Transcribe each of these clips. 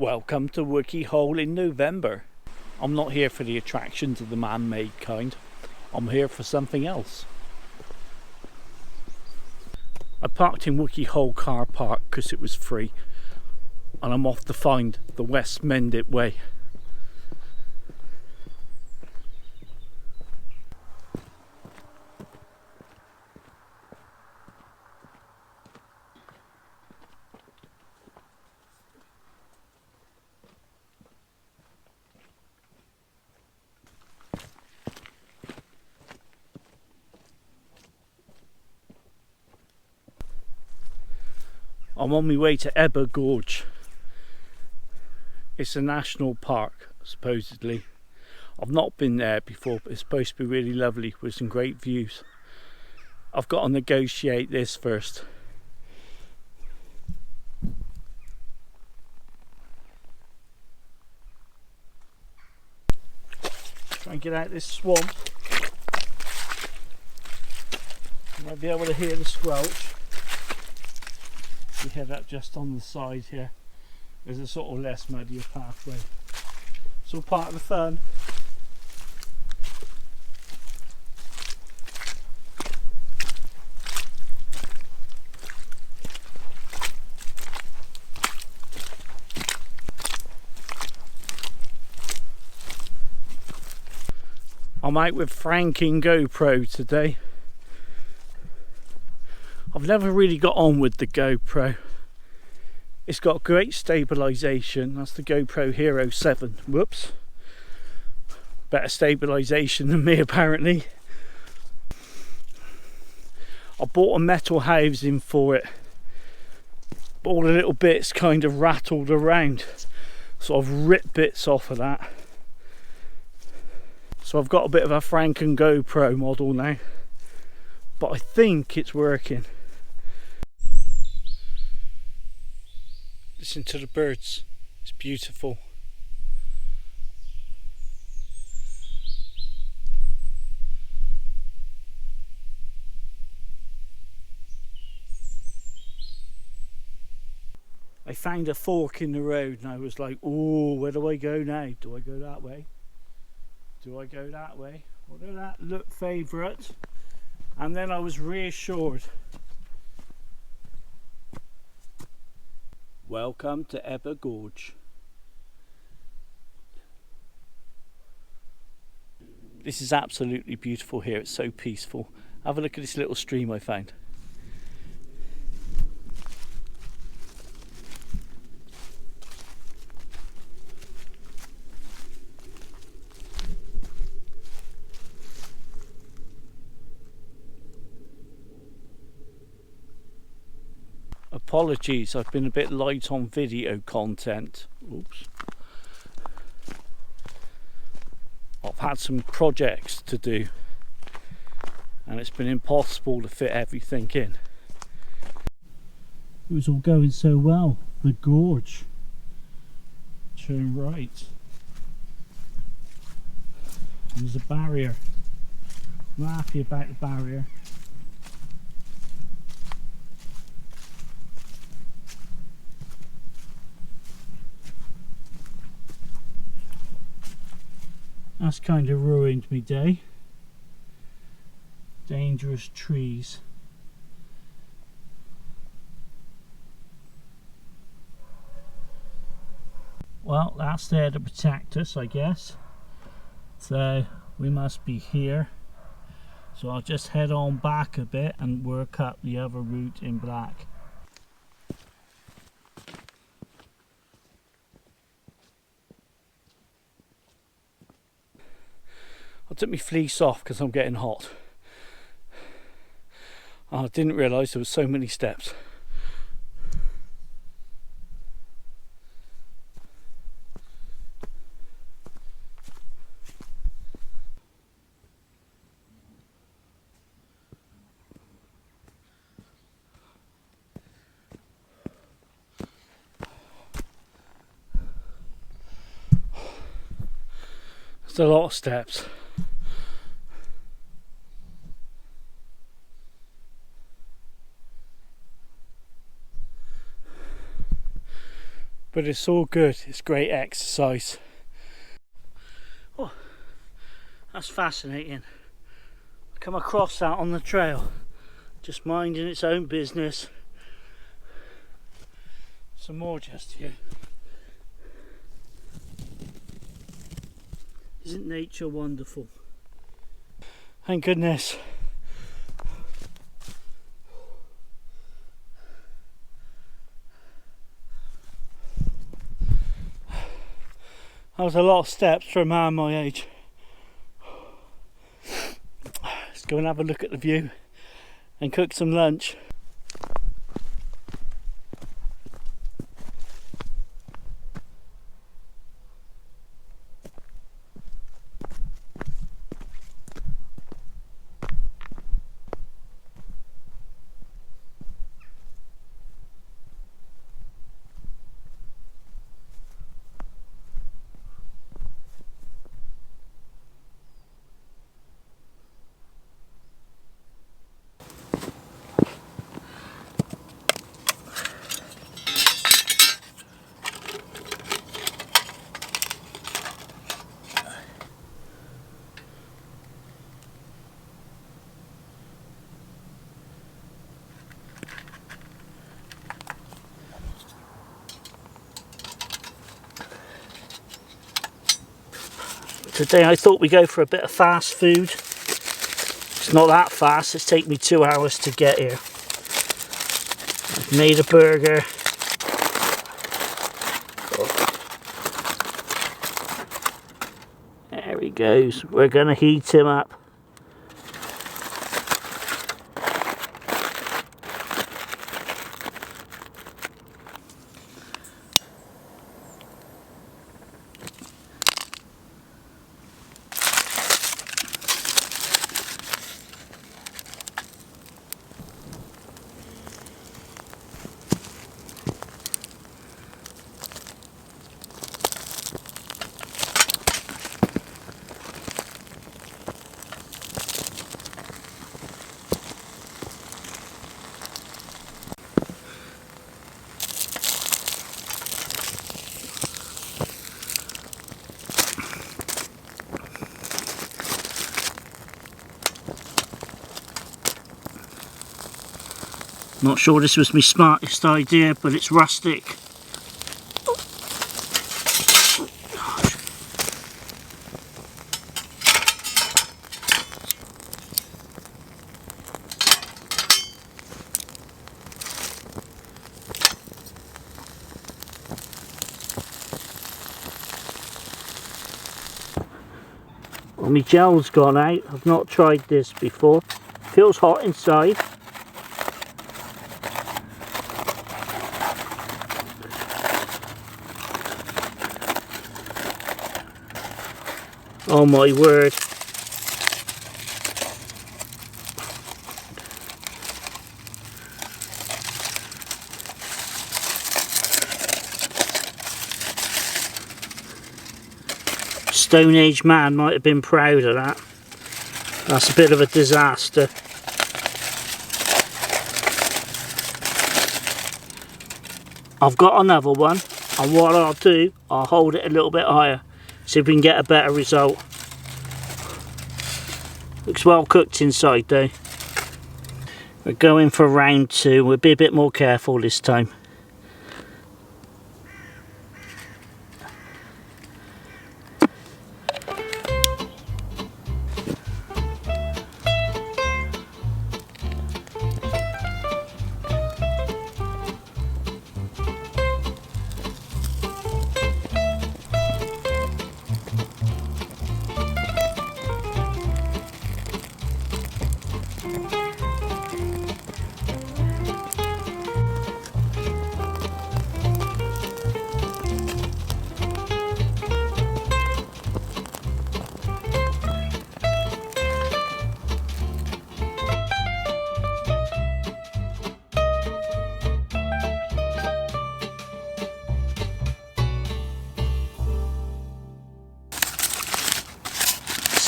Welcome to Wookey Hole in November. I'm not here for the attractions of the man-made kind. I'm here for something else. I parked in Wookey Hole car park because it was free, and I'm off to find the West Mendip way. I'm on my way to Ebbor George. It's a national park, supposedly. I've not been there before, but it's supposed to be really lovely with some great views. I've got to negotiate this first. Try and get out this swamp. You might be able to hear the squelch. We head up just on the side here. There's a sort of less muddier pathway. It's all part of the fun. I'm out with Franking GoPro today. I've never really got on with the GoPro. It's got great stabilisation. That's the GoPro Hero 7. Whoops. Better stabilisation than me apparently. I bought a metal housing for it, but all the little bits kind of rattled around, so I've ripped bits off of that. So I've got a bit of a Franken GoPro model now, but I think it's working. Listen to the birds, it's beautiful. I found a fork in the road and I was like, oh, where do I go now? Do I go that way? Do I go that way? What did that look favourite? And then I was reassured. Welcome to Ebbor George. This is absolutely beautiful here, it's so peaceful. Have a look at this little stream I found. Apologies, I've been a bit light on video content. Oops. I've had some projects to do and it's been impossible to fit everything in. It was all going so well. The gorge. Turn right. There's a barrier. I'm happy about the barrier. That's kind of ruined me day. Dangerous trees. Well, that's there to protect us, I guess. So we must be here. So I'll just head on back a bit and work up the other route in black. I took my fleece off because I'm getting hot. I didn't realise there were so many steps. It's a lot of steps. but it's all good. It's great exercise. Oh, that's fascinating. I come across that on the trail, just minding its own business. Some more just here. Isn't nature wonderful? Thank goodness. That was a lot of steps for a man my age. Let's go and have a look at the view and cook some lunch. Today I thought we'd go for a bit of fast food. It's not that fast, it's taken me 2 hours to get here. I've made a burger. There he goes. We're gonna heat him up. Not sure this was my smartest idea, but it's rustic. Well, my gel's gone out. I've not tried this before. Feels hot inside. Oh my word. Stone Age man might have been proud of that. That's a bit of a disaster. I've got another one, and what I'll do, I'll hold it a little bit higher. See if we can get a better result. Looks well cooked inside though. We're going for round 2. We'll be a bit more careful this time.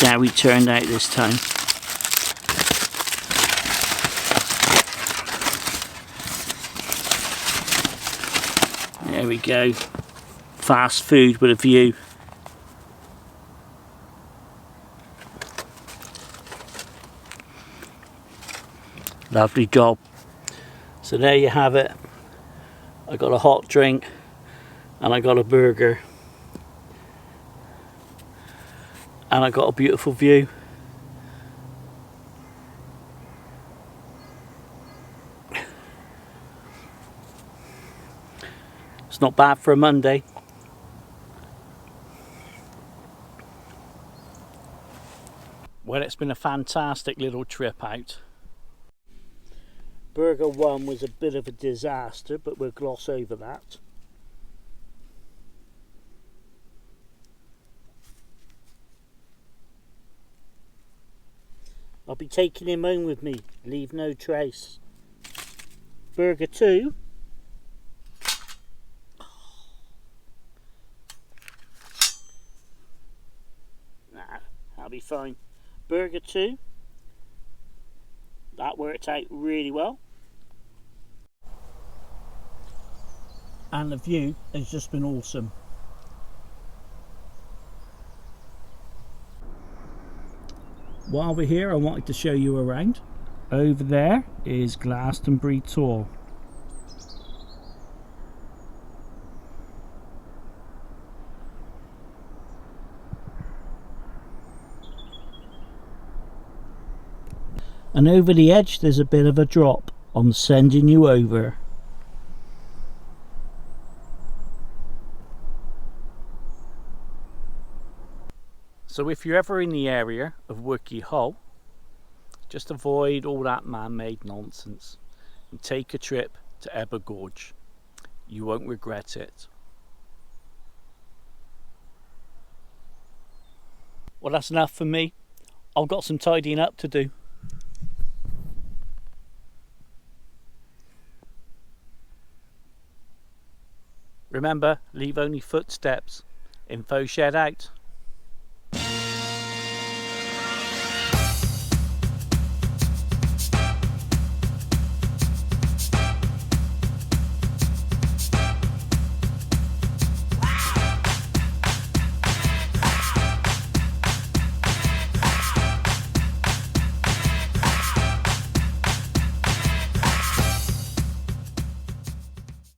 See how we turned out this time. There we go. Fast food with a view. Lovely job. So there you have it. I got a hot drink and I got a burger. And I got a beautiful view. It's not bad for a Monday. Well, it's been a fantastic little trip out. Burger 1 was a bit of a disaster, but we'll gloss over that. I'll be taking him home with me, leave no trace. Burger 2. Nah, that'll be fine. Burger 2. That worked out really well. And the view has just been awesome. While we're here, I wanted to show you around. Over there is Glastonbury Tor. And over the edge there's a bit of a drop. I'm sending you over. So if you're ever in the area of Wookey Hole, just avoid all that man-made nonsense and take a trip to Ebbor George. You won't regret it. Well, that's enough for me. I've got some tidying up to do. Remember, leave only footsteps. InfoZhed out.